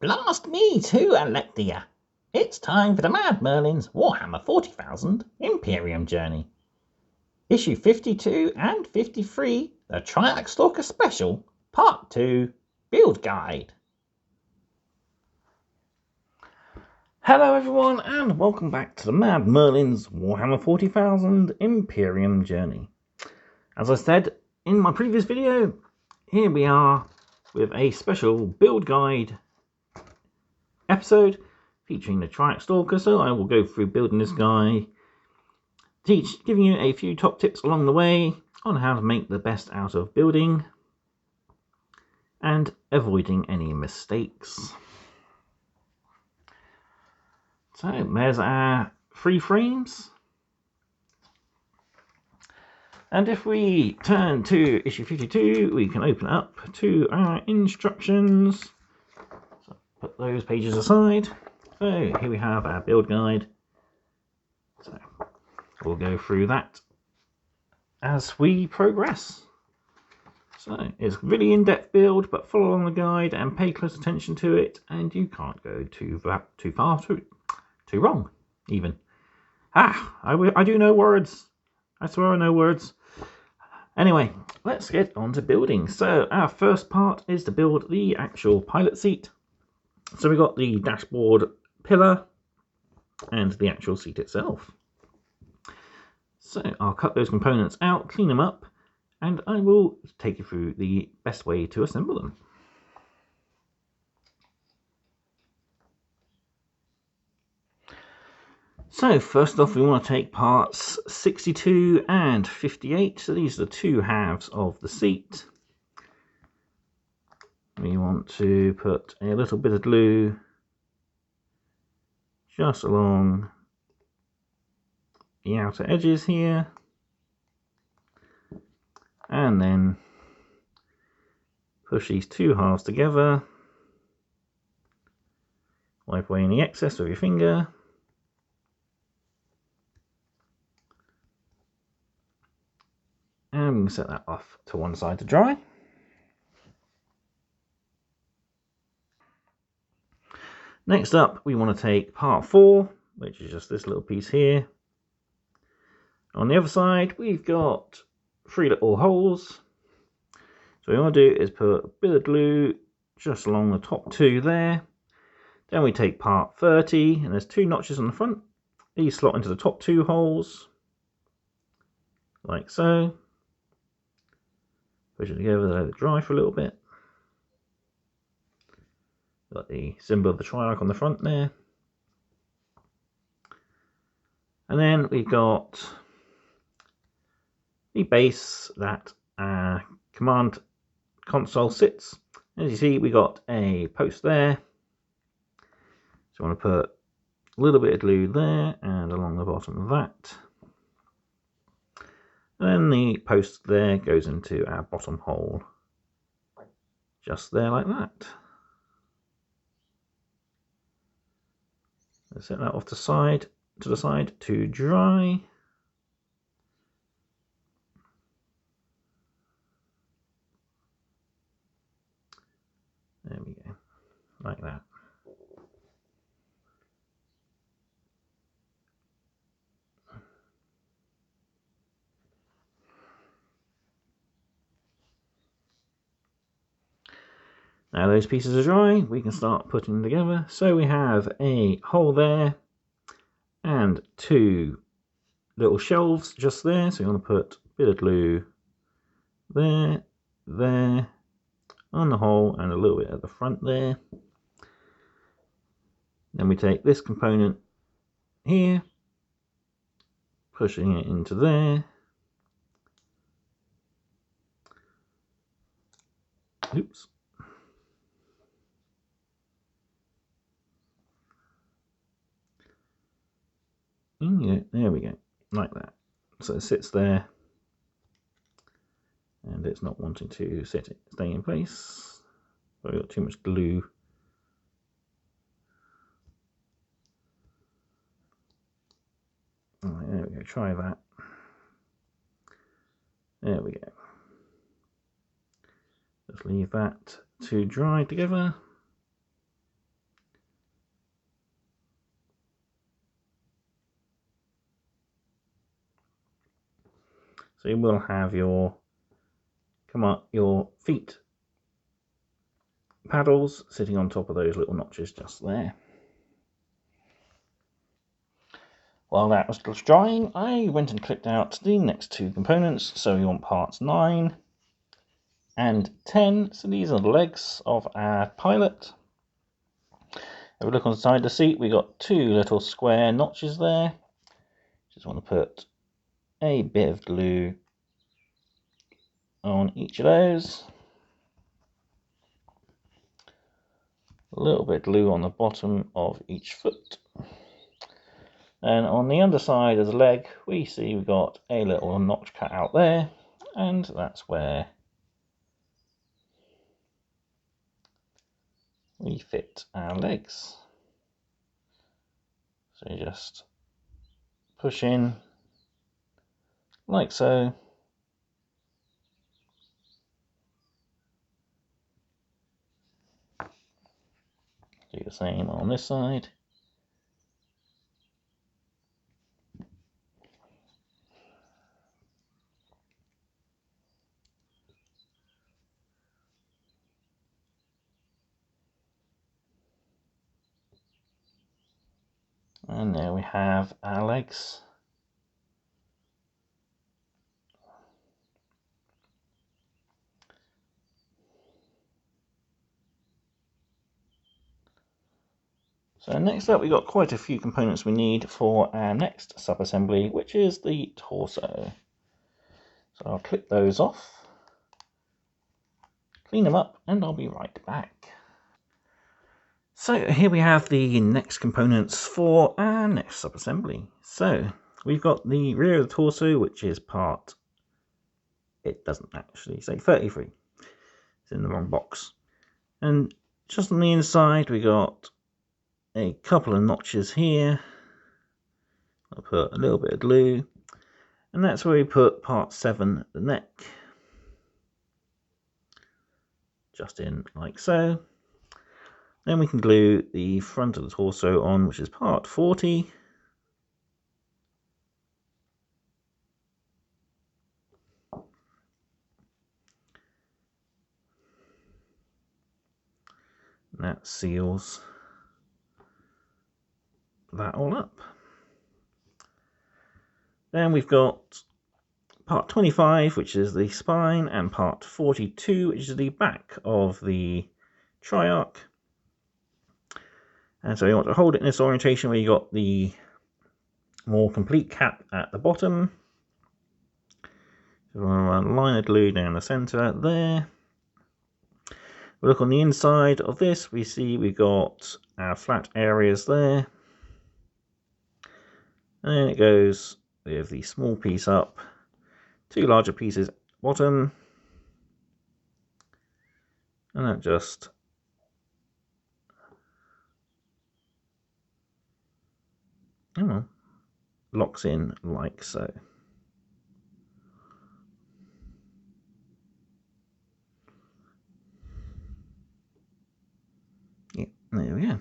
Blast me too, Alectia! It's time for the Mad Merlins Warhammer 40,000 Imperium Journey. Issue 52 and 53, the Triarch Stalker Special, Part 2, Build Guide. Hello everyone and welcome back to the Mad Merlins Warhammer 40,000 Imperium Journey. As I said in my previous video, here we are with a special build guide episode featuring the Triarch Stalker. So I will go through building this guy, giving you a few top tips along the way on how to make the best out of building and avoiding any mistakes. So there's our 3 frames. And if we turn to issue 52, we can open up to our instructions. So put those pages aside. So here we have our build guide. So we'll go through that as we progress. So it's a really in-depth build, but follow along the guide and pay close attention to it, and you can't go too far, too wrong, even. I do know words. I swear I know words. Anyway, let's get on to building. So our first part is to build the actual pilot seat. So we've got the dashboard pillar and the actual seat itself. So I'll cut those components out, clean them up, and I will take you through the best way to assemble them. So first off, we want to take parts 62 and 58. So these are the 2 halves of the seat. We want to put a little bit of glue just along the outer edges here, and then push these 2 halves together. Wipe away any excess with your finger. And we can set that off to one side to dry. Next up, we want to take part 4, which is just this little piece here. On the other side, we've got 3 little holes. So what we want to do is put a bit of glue just along the top 2 there. Then we take part 30, and there's 2 notches on the front. These slot into the top 2 holes, like so. Push it together, let it dry for a little bit. Got the symbol of the Triarch on the front there. And then we've got the base that our command console sits. As you see, we got a post there. So I want to put a little bit of glue there and along the bottom of that. And then the post there goes into our bottom hole, just there like that. Let's set that off to the side to dry. There we go, like that. Now those pieces are dry, we can start putting them together. So we have a hole there and 2 little shelves just there. So you want to put a bit of glue there, there, on the hole, and a little bit at the front there. Then we take this component here, pushing it into there. Oops. Yeah, there we go, like that. So it sits there, and it's not wanting to stay in place. I've got too much glue. Right, there we go, try that. There we go. Just leave that to dry together. So you will have your your feet paddles sitting on top of those little notches just there. While that was drying, I went and clicked out the next two components. So we want parts 9 and 10. So these are the legs of our pilot. If we look on the side of the seat, we got two little square notches there. Just want to put a bit of glue on each of those. A little bit of glue on the bottom of each foot. And on the underside of the leg, we see we've got a little notch cut out there, and that's where we fit our legs. So you just push in like so. Do the same on this side. And there we have our legs. So next up, we've got quite a few components we need for our next sub-assembly, which is the torso. So I'll click those off, clean them up, and I'll be right back. So here we have the next components for our next sub-assembly. So we've got the rear of the torso, which is part, it doesn't actually say 33, it's in the wrong box. And just on the inside, we got a couple of notches here. I'll put a little bit of glue, and that's where we put part 7, the neck, just in like so. Then we can glue the front of the torso on, which is part 40. And that seals that all up. Then we've got part 25, which is the spine, and part 42, which is the back of the Triarch. And so you want to hold it in this orientation where you got the more complete cap at the bottom. So we're going to run a line of glue down the center there. We look on the inside of this, we see we've got our flat areas there. And then it goes with the small piece up, two larger pieces at the bottom. And that just locks in like so. Yeah, there we go.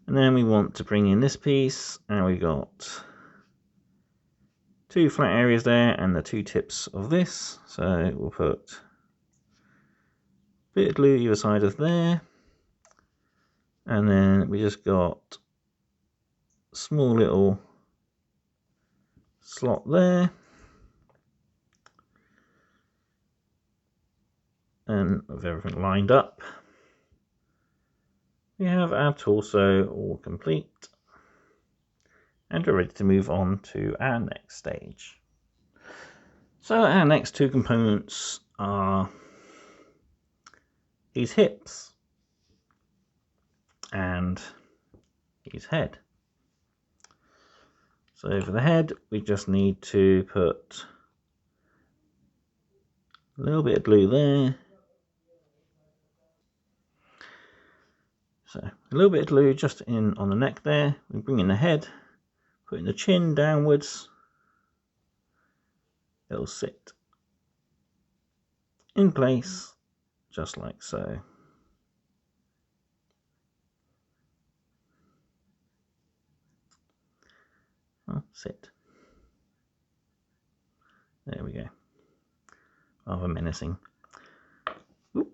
And then we want to bring in this piece, and we got two flat areas there and the two tips of this. So we'll put a bit of glue either side of there, and then we just got a small little slot there, and with everything lined up, we have our torso all complete, and we're ready to move on to our next stage. So our next two components are his hips and his head. So for the head, we just need to put a little bit of glue there. So a little bit of glue just in on the neck there. We bring in the head, putting the chin downwards. It'll sit in place just like so. sit. There we go. Rather menacing. Oop.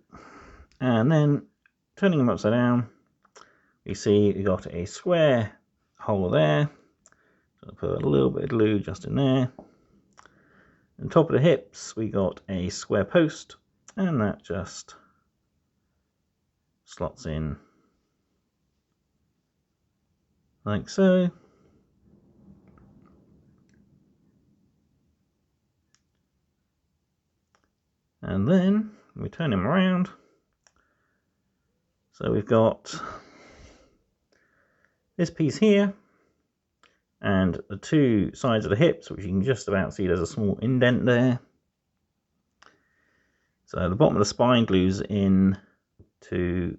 And then turning them upside down, we see we got a square hole there. So I'll put a little bit of glue just in there. On top of the hips, we got a square post, and that just slots in like so. And then we turn him around. So we've got this piece here and the two sides of the hips, which you can just about see there's a small indent there. So the bottom of the spine glues in to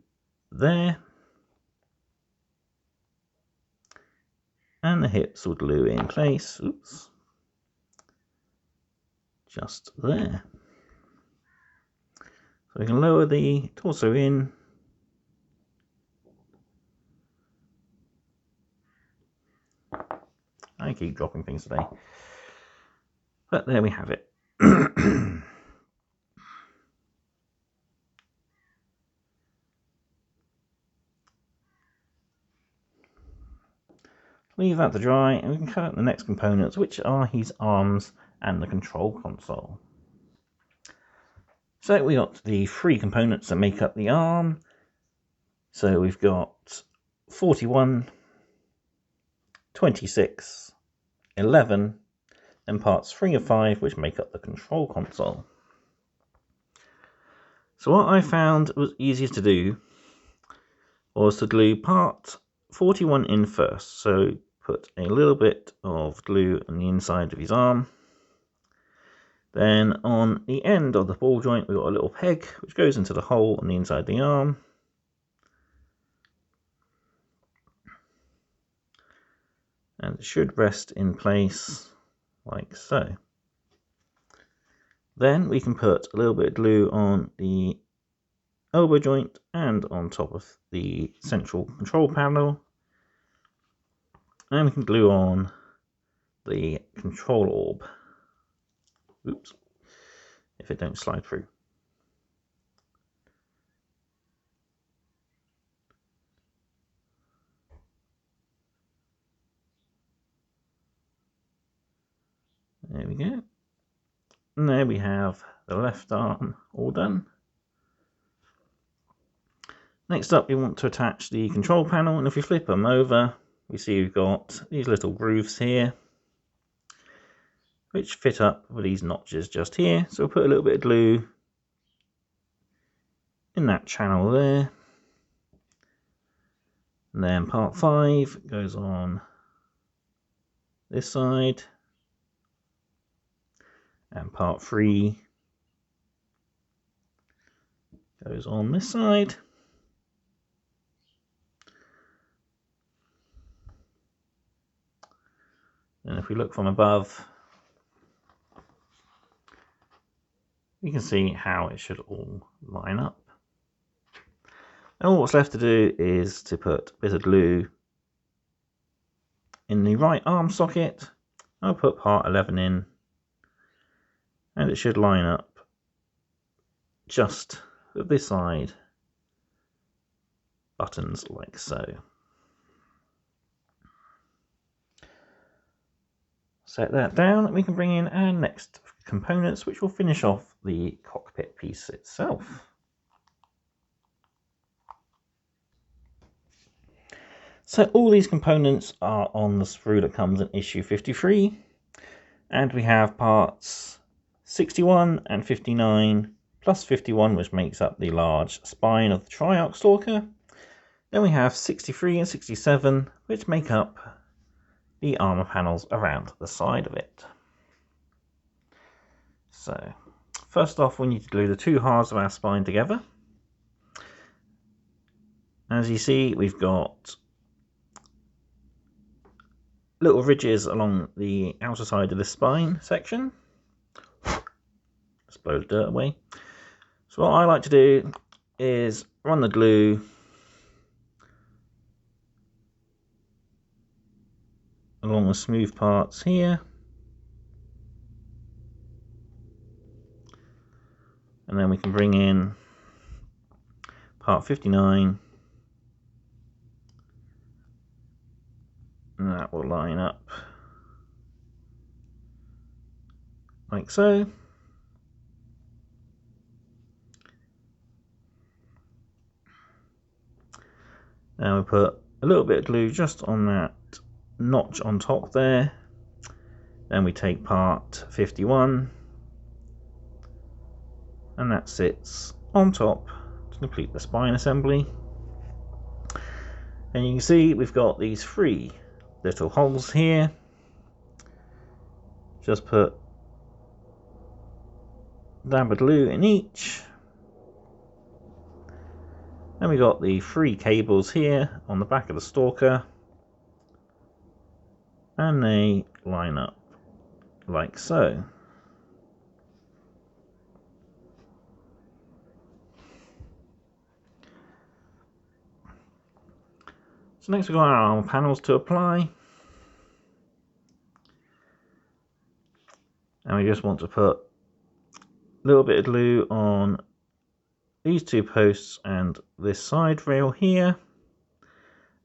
there. And the hips will glue in place. Oops. Just there. So we can lower the torso in. I keep dropping things today. But there we have it. Leave that to dry, and we can cut out the next components, which are his arms and the control console. So we got the three components that make up the arm. So we've got 41, 26, 11, and parts 3 of 5, which make up the control console. So what I found was easiest to do was to glue part 41 in first. So put a little bit of glue on the inside of his arm. Then on the end of the ball joint, we've got a little peg which goes into the hole on the inside of the arm. And it should rest in place like so. Then we can put a little bit of glue on the elbow joint and on top of the central control panel. And we can glue on the control orb. Oops, if it don't slide through. There we go. And there we have the left arm all done. Next up, we want to attach the control panel, and if we flip them over, we see we've got these little grooves here, which fit up with these notches just here. So we'll put a little bit of glue in that channel there. And then part 5 goes on this side. And part 3 goes on this side. And if we look from above, you can see how it should all line up. And all what's left to do is to put a bit of glue in the right arm socket. I'll put part 11 in, and it should line up just with this side buttons like so. Set that down, and we can bring in our next components, which will finish off the cockpit piece itself. So all these components are on the sprue that comes in issue 53, and we have parts 61 and 59 plus 51, which makes up the large spine of the Triarch Stalker. Then we have 63 and 67, which make up the armor panels around the side of it. So first off, we need to glue the two halves of our spine together. As you see, we've got little ridges along the outer side of the spine section. Let's blow the dirt away. So what I like to do is run the glue along the smooth parts here. And then we can bring in part 59. And that will line up like so. Now we put a little bit of glue just on that notch on top there. Then we take part 51 and that sits on top to complete the spine assembly. And you can see we've got these 3 little holes here. Just put a dab of glue in each. Then we got the 3 cables here on the back of the Stalker, and they line up like so. So next we've got our armor panels to apply, and we just want to put a little bit of glue on these 2 posts and this side rail here,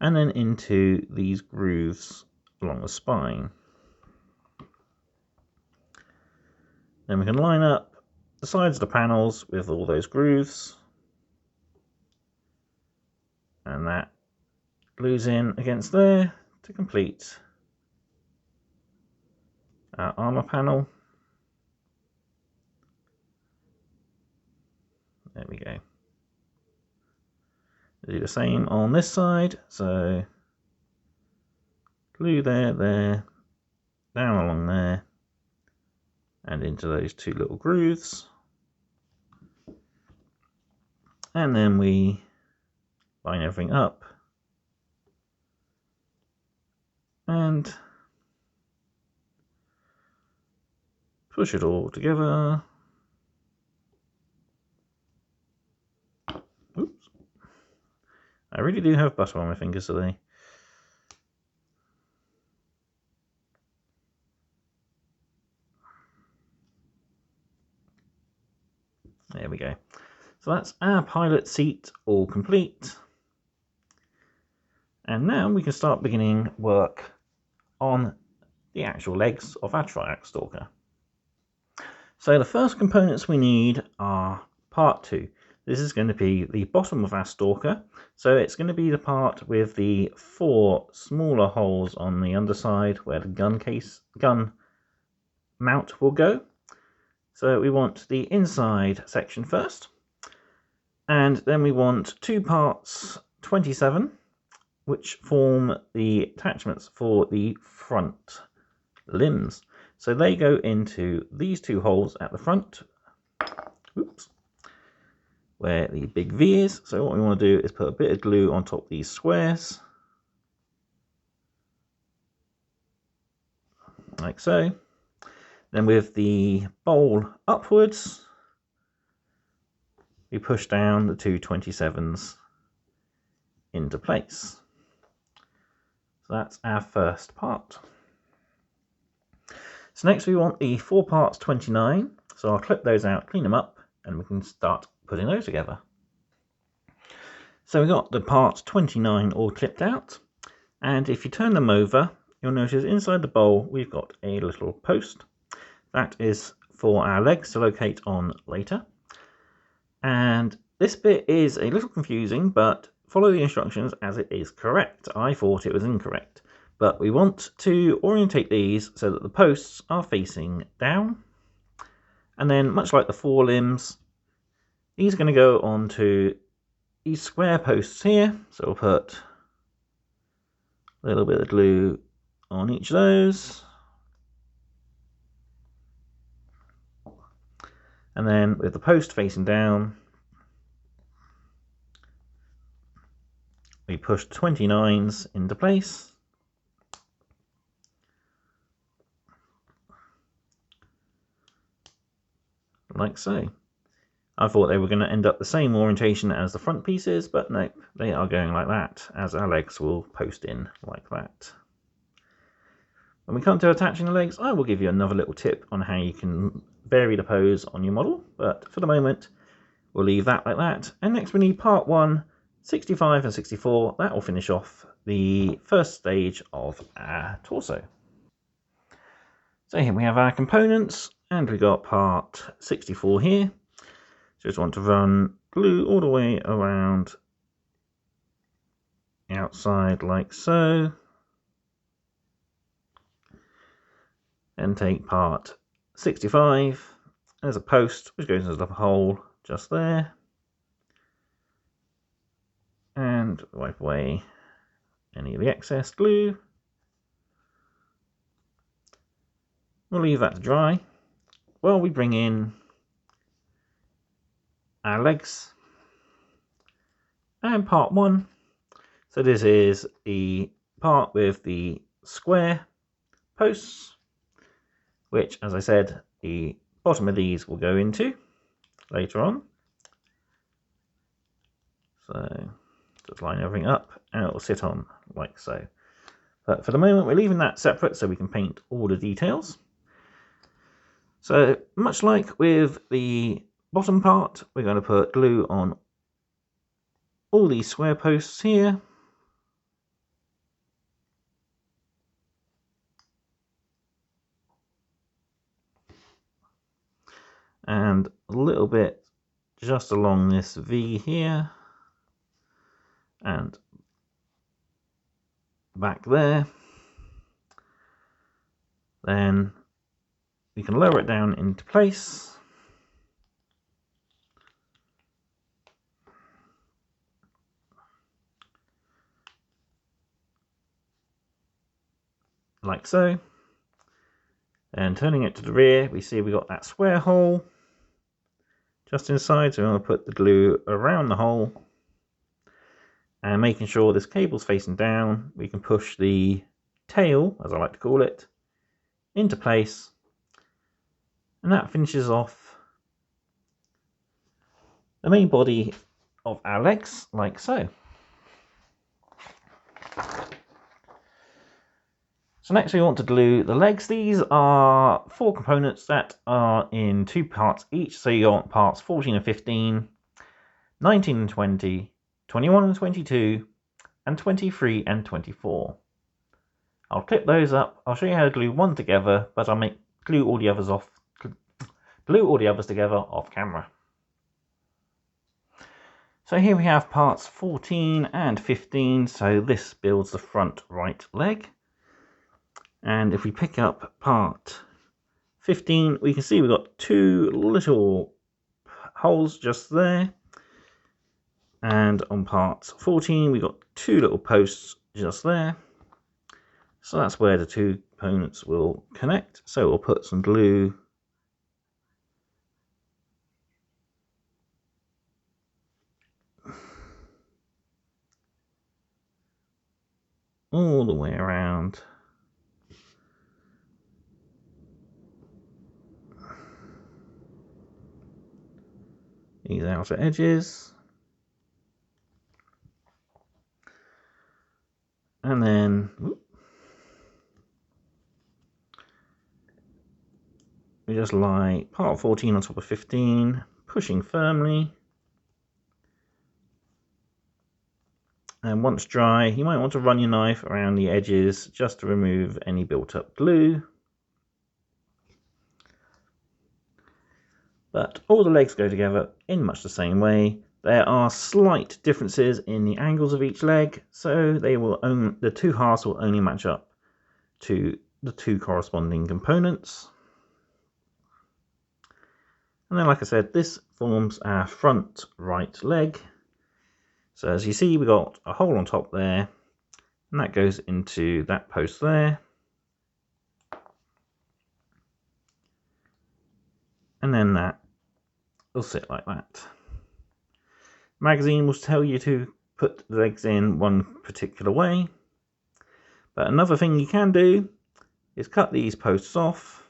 and then into these grooves along the spine. Then we can line up the sides of the panels with all those grooves, and that glues in against there to complete our armor panel. There we go. Do the same on this side, so glue there, down along there, and into those 2 little grooves. And then we line everything up and push it all together. Oops. I really do have butter on my fingers today. There we go. So that's our pilot seat all complete. And now we can start beginning work on the actual legs of our Triarch Stalker. So the first components we need are part 2. This is going to be the bottom of our Stalker. So it's going to be the part with the 4 smaller holes on the underside where the gun mount will go. So we want the inside section first. And then we want 2 parts 27, which form the attachments for the front limbs. So they go into these 2 holes at the front, oops, where the big V is. So what we want to do is put a bit of glue on top of these squares, like so. Then with the bowl upwards, we push down the 2 27s into place. So that's our first part. So next we want the 4 parts 29. So I'll clip those out, clean them up, and we can start putting those together. So we've got the parts 29 all clipped out. And if you turn them over, you'll notice inside the bowl we've got a little post. That is for our legs to locate on later. And this bit is a little confusing, but follow the instructions as it is correct. I thought it was incorrect, but we want to orientate these so that the posts are facing down. And then, much like the 4 limbs, these are going to go onto these square posts here. So we'll put a little bit of glue on each of those. And then with the post facing down, we push 29s into place. Like so. I thought they were going to end up the same orientation as the front pieces, but nope, they are going like that, as our legs will post in like that. When we come to attaching the legs, I will give you another little tip on how you can vary the pose on your model, but for the moment we'll leave that like that. And next we need part 1, 65 and 64. That will finish off the first stage of our torso. So here we have our components, and we got part 64 here. Just want to run glue all the way around the outside like so. Then take part 65. There's a post which goes into the hole just there. And wipe away any of the excess glue. We'll leave that to dry while we bring in our legs and part 1. So this is the part with the square posts, which, as I said, the bottom of these will go into later on. So just line everything up and it will sit on like so. But for the moment we're leaving that separate so we can paint all the details. So much like with the bottom part, we're going to put glue on all these square posts here. And a little bit just along this V here. And back there. Then we can lower it down into place. Like so. And turning it to the rear, we see we got that square hole just inside, so we're going to put the glue around the hole. And making sure this cable's facing down, we can push the tail, as I like to call it, into place. And that finishes off the main body of our legs, like so. So next we want to glue the legs. These are 4 components that are in 2 parts each. So you want parts 14 and 15, 19 and 20, 21 and 22, and 23 and 24. I'll clip those up. I'll show you how to glue one together, but I'll glue all the others together off camera. So here we have parts 14 and 15. So this builds the front right leg. And if we pick up part 15, we can see we've got 2 little holes just there. And on part 14, we've got 2 little posts just there. So that's where the 2 components will connect. So we'll put some glue all the way around. These outer edges. And then we just lie part 14 on top of 15, pushing firmly. And once dry, you might want to run your knife around the edges just to remove any built up glue. But all the legs go together in much the same way. There are slight differences in the angles of each leg, so the 2 halves will only match up to the 2 corresponding components. And then, like I said, this forms our front right leg. So as you see, we've got a hole on top there, and that goes into that post there. And then that will sit like that. The magazine will tell you to put the legs in one particular way. But another thing you can do is cut these posts off,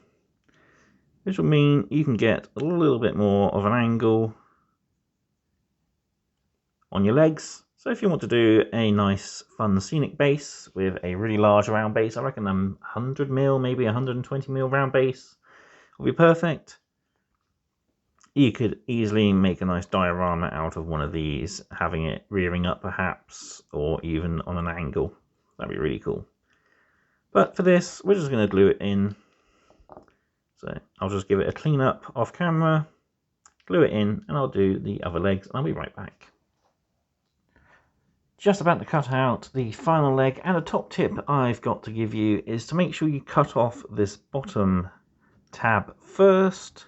which will mean you can get a little bit more of an angle on your legs. So if you want to do a nice fun scenic base with a really large round base, I reckon 100mm, maybe 120mm round base will be perfect. You could easily make a nice diorama out of one of these, having it rearing up perhaps, or even on an angle. That'd be really cool. But for this, we're just going to glue it in. So I'll just give it a clean up off camera, glue it in, and I'll do the other legs, and I'll be right back. Just about to cut out the final leg, and a top tip I've got to give you is to make sure you cut off this bottom tab first,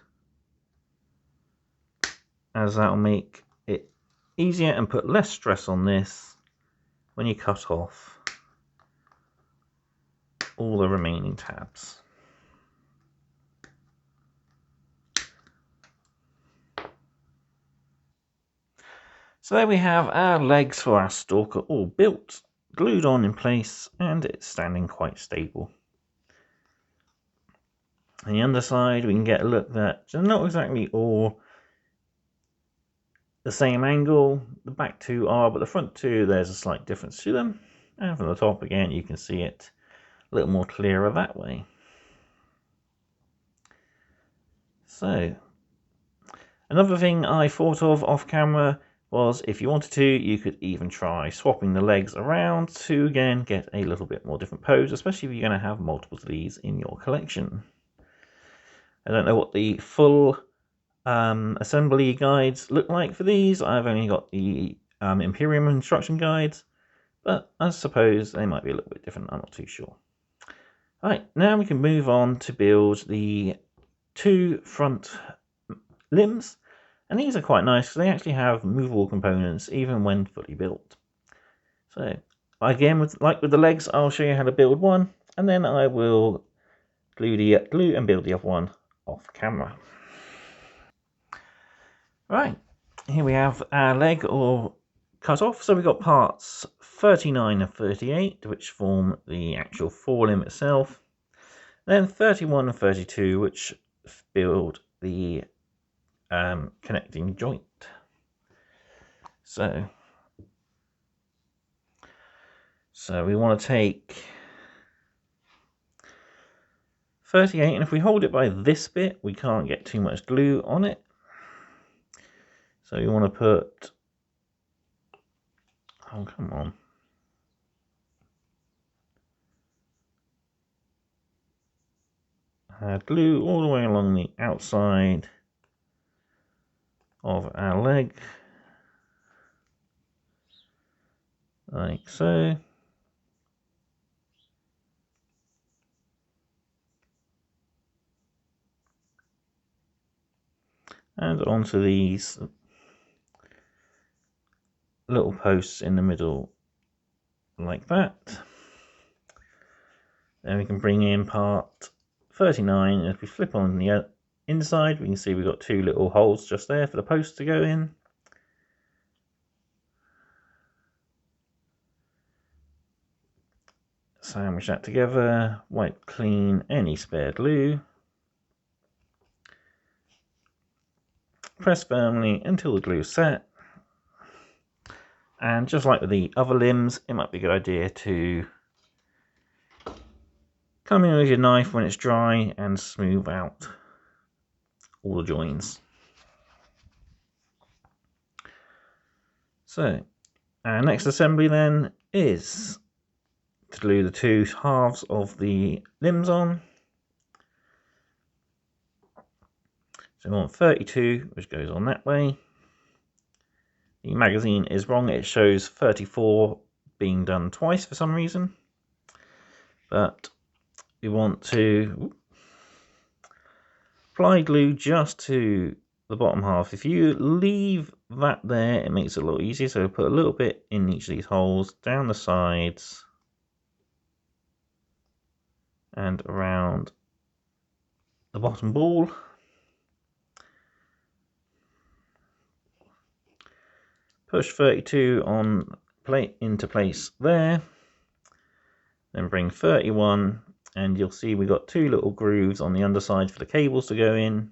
as that'll make it easier and put less stress on this when you cut off all the remaining tabs. So there we have our legs for our Stalker all built, glued on in place, and it's standing quite stable. On the underside we can get a look that they're not exactly all the same angle. The back two are, but the front two there's a slight difference to them. And from the top again you can see it a little more clearer that way. So another thing I thought of off camera was if you wanted to, you could even try swapping the legs around to again get a little bit more different pose, especially if you're going to have multiples of these in your collection. I don't know what the full assembly guides look like for these. I've only got the Imperium instruction guides, but I suppose they might be a little bit different. I'm not too sure. Alright, now we can move on to build the two front limbs. And these are quite nice because they actually have movable components even when fully built. So again, like with the legs, I'll show you how to build one, and then I will glue and build the other one off camera. Right, here we have our leg all cut off. So we've got parts 39 and 38, which form the actual forelimb itself. Then 31 and 32, which build the connecting joint. So we want to take 38, and if we hold it by this bit, we can't get too much glue on it. So we want to put, oh come on, glue all the way along the outside of our leg, like so. And onto these little posts in the middle, like that. Then we can bring in part 39, and if we flip on the inside, we can see we've got two little holes just there for the post to go in. Sandwich that together, wipe clean any spare glue. Press firmly until the glue is set. And just like with the other limbs, it might be a good idea to come in with your knife when it's dry and smooth out all the joins. So our next assembly then is to glue the two halves of the limbs on. So we want 32, which goes on that way. The magazine is wrong, it shows 34 being done twice for some reason. But we want to apply glue just to the bottom half. If you leave that there, it makes it a lot easier. So put a little bit in each of these holes, down the sides, and around the bottom ball. Push 32 on into place there. Then bring 31, and you'll see we've got two little grooves on the underside for the cables to go in.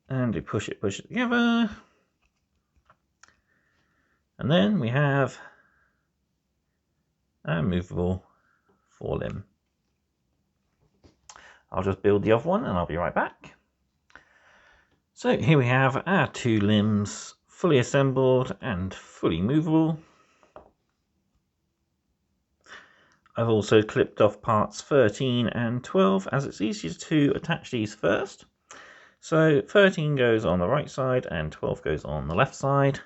And we push it together. And then we have a movable forelimb. I'll just build the other one and I'll be right back. So here we have our 2 limbs fully assembled and fully movable. I've also clipped off parts 13 and 12 as it's easier to attach these first. So 13 goes on the right side and 12 goes on the left side.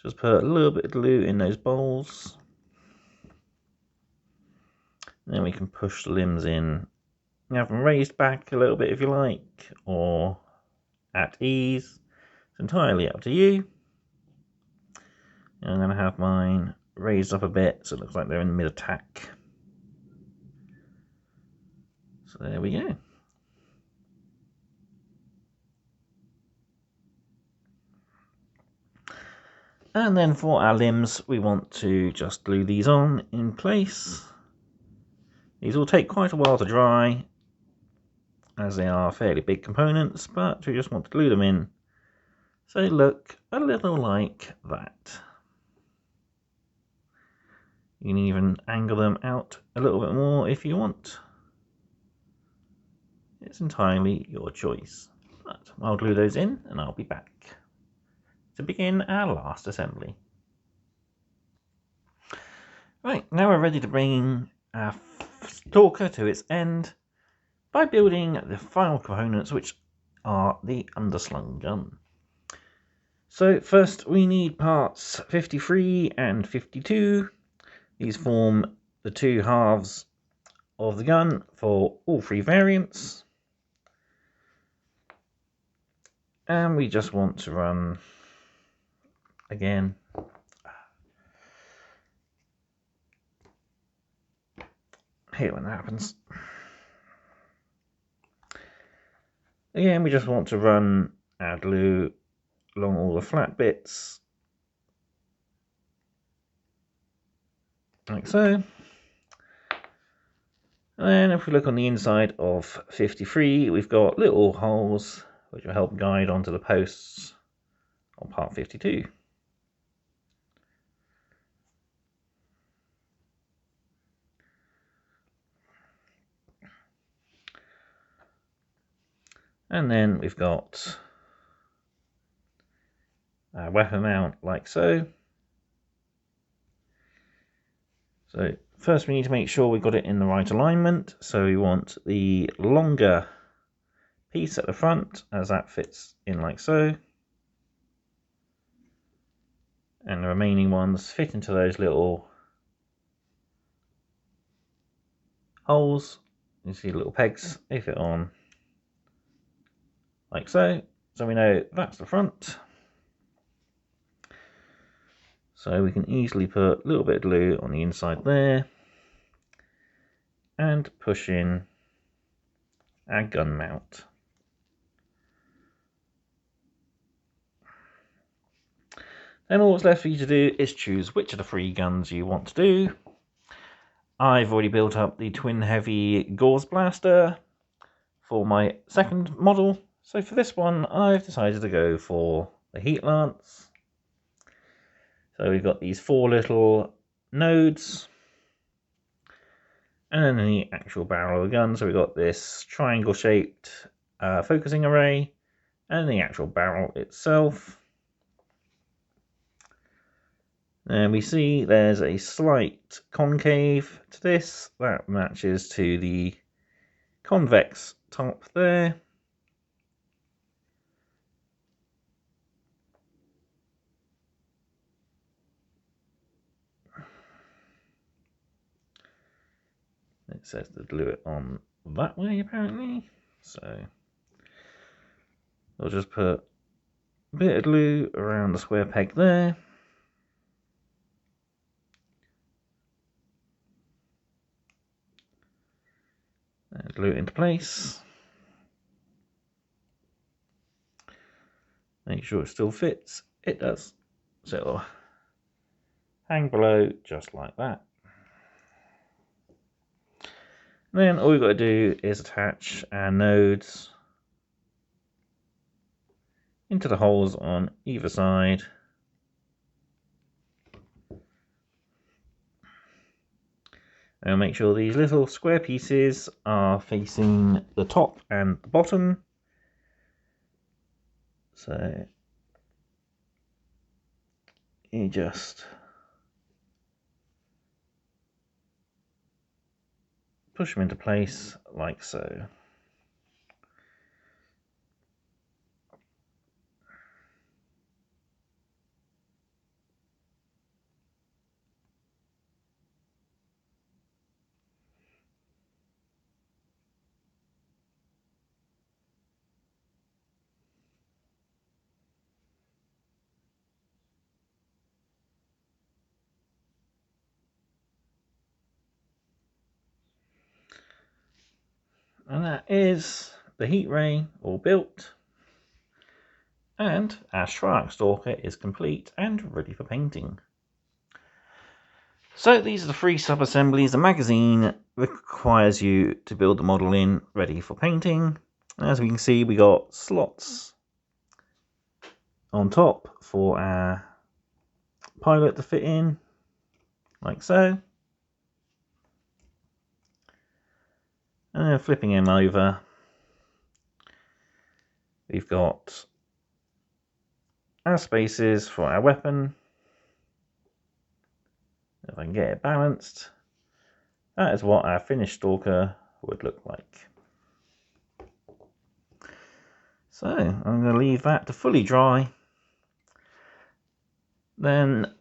Just put a little bit of glue in those bowls. Then we can push the limbs in. You have them raised back a little bit if you like, or at ease. It's entirely up to you. And I'm going to have mine raised up a bit so it looks like they're in mid-attack. So there we go. And then for our limbs, we want to just glue these on in place. These will take quite a while to dry, as they are fairly big components, but we just want to glue them in so they look a little like that. You can even angle them out a little bit more if you want. It's entirely your choice. But I'll glue those in and I'll be back to begin our last assembly. Right, now we're ready to bring our Stalker to its end by building the final components, which are the underslung gun. So first we need parts 53 and 52. These form the 2 halves of the gun for all 3 variants. And we just want to run, again, hate when that happens. Again, we just want to run our glue along all the flat bits, like so. And then if we look on the inside of 53, we've got little holes which will help guide onto the posts on part 52. And then we've got a weapon mount like so. So first we need to make sure we've got it in the right alignment. So we want the longer piece at the front, as that fits in like so. And the remaining ones fit into those little holes. You see the little pegs, they fit on like so. So we know that's the front. So we can easily put a little bit of glue on the inside there and push in our gun mount. Then all that's left for you to do is choose which of the 3 guns you want to do. I've already built up the twin heavy Gauze Blaster for my second model. So for this one, I've decided to go for the Heat Lance. So we've got these 4 little nodes. And then the actual barrel of the gun. So we've got this triangle shaped focusing array and the actual barrel itself. And we see there's a slight concave to this that matches to the convex top there. It says to glue it on that way apparently. So I'll just put a bit of glue around the square peg there. And glue it into place. Make sure it still fits. It does. So it'll hang below just like that. And then all we've got to do is attach our nodes into the holes on either side. And make sure these little square pieces are facing the top and the bottom. So you just push them into place like so. And that is the heat ray all built. And our Triarch Stalker is complete and ready for painting. So these are the 3 sub-assemblies. The magazine requires you to build the model in ready for painting. As we can see, we got slots on top for our pilot to fit in, like so. And then flipping him over, we've got our spaces for our weapon. If I can get it balanced, that is what our finished Stalker would look like. So I'm going to leave that to fully dry. Then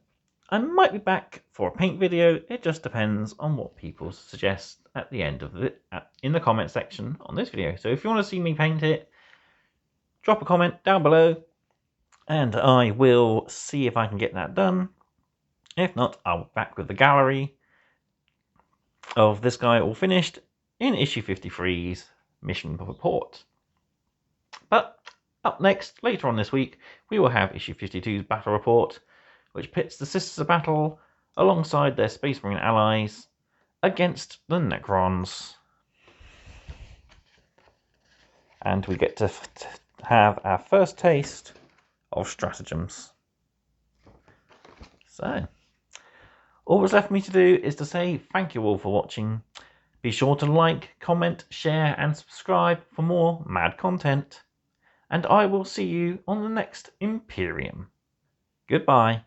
I might be back for a paint video. It just depends on what people suggest at the end of it in the comment section on this video. So if you want to see me paint it, drop a comment down below and I will see if I can get that done. If not, I'll be back with the gallery of this guy all finished in issue 53's mission report. But up next, later on this week, we will have issue 52's battle report, which pits the Sisters of Battle alongside their Space Marine allies against the Necrons. And we get to have our first taste of stratagems. So, all that's left for me to do is to say thank you all for watching. Be sure to like, comment, share and subscribe for more mad content. And I will see you on the next Imperium. Goodbye.